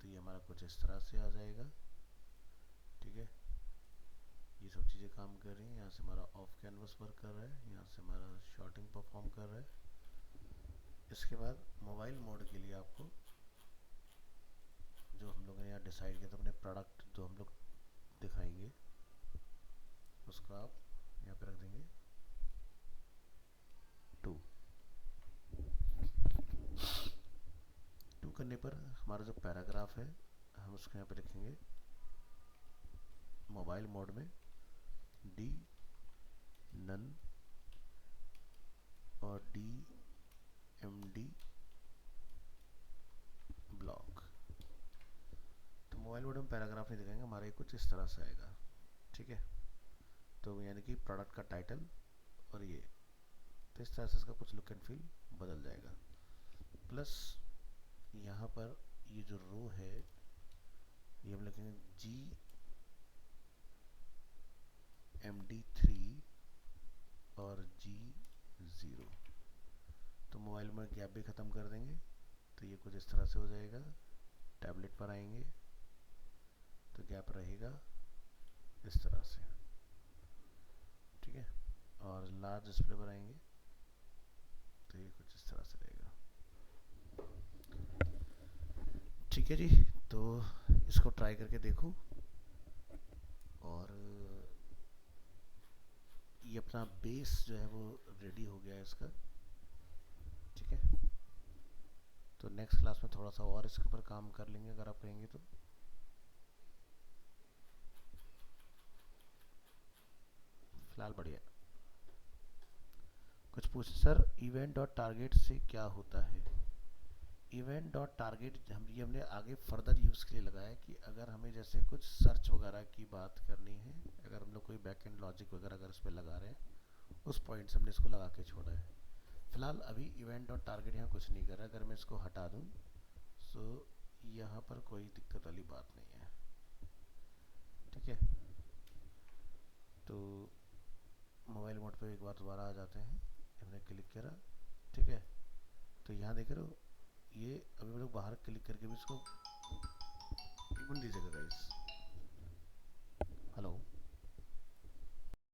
तो ये हमारा कुछ इस तरह से आ जाएगा। ठीक है, ये सब चीज़ें काम कर रही हैं। यहाँ से हमारा ऑफ कैनवस वर्क कर रहा है, यहाँ से हमारा शॉर्टिंग परफॉर्म कर रहा है। इसके बाद मोबाइल मोड के लिए आपको जो हम लोगों ने यहाँ डिसाइड किया था, अपने प्रोडक्ट जो हम लोग दिखाएंगे उसको आप यहाँ पे रख देंगे 2। 2 करने पर हमारा जो पैराग्राफ है हम उसको यहाँ पे लिखेंगे मोबाइल मोड में डी नन और डी एम डी ब्लॉक। तो मोबाइल मोड में पैराग्राफ नहीं दिखाएंगे, हमारा ये कुछ इस तरह से आएगा। ठीक है, तो यानी कि प्रोडक्ट का टाइटल और ये, तो इस तरह से इसका कुछ लुक एंड फील बदल जाएगा। प्लस यहाँ पर ये जो रो है ये हम लिखेंगे GMD3 और G0। तो मोबाइल में गैप भी ख़त्म कर देंगे तो ये कुछ इस तरह से हो जाएगा। टैबलेट पर आएंगे तो गैप रहेगा इस तरह से। ठीक है, और लार्ज डिस्प्ले पर आएंगे तो ये कुछ इस तरह से रहेगा। ठीक है जी, तो इसको ट्राई करके देखो। और ये अपना बेस जो है वो रेडी हो गया है इसका। ठीक है, तो नेक्स्ट क्लास में थोड़ा सा और इसके ऊपर काम कर लेंगे अगर आप कहेंगे तो। फिलहाल बढ़िया। कुछ पूछ सर, इवेंट और टारगेट से क्या होता है? इवेंट डॉट टारगेट हमने आगे फर्दर यूज़ के लिए लगाया कि अगर हमें जैसे कुछ सर्च वगैरह की बात करनी है, अगर हम लोग कोई बैक एंड लॉजिक वगैरह अगर इस पर लगा रहे हैं, उस पॉइंट से हमने इसको लगा के छोड़ा है। फिलहाल अभी इवेंट डॉट टारगेट यहाँ कुछ नहीं कर रहा। अगर मैं इसको हटा दूँ तो यहाँ पर कोई दिक्कत वाली बात नहीं है। ठीक है, तो मोबाइल मोड पे एक बार दोबारा आ जाते हैं। हमने क्लिक करा, ठीक है, तो यहाँ देख रहे हो ये अभी हम लोग बाहर क्लिक करके भी इसको एक मिनट दीजिएगा गाइस।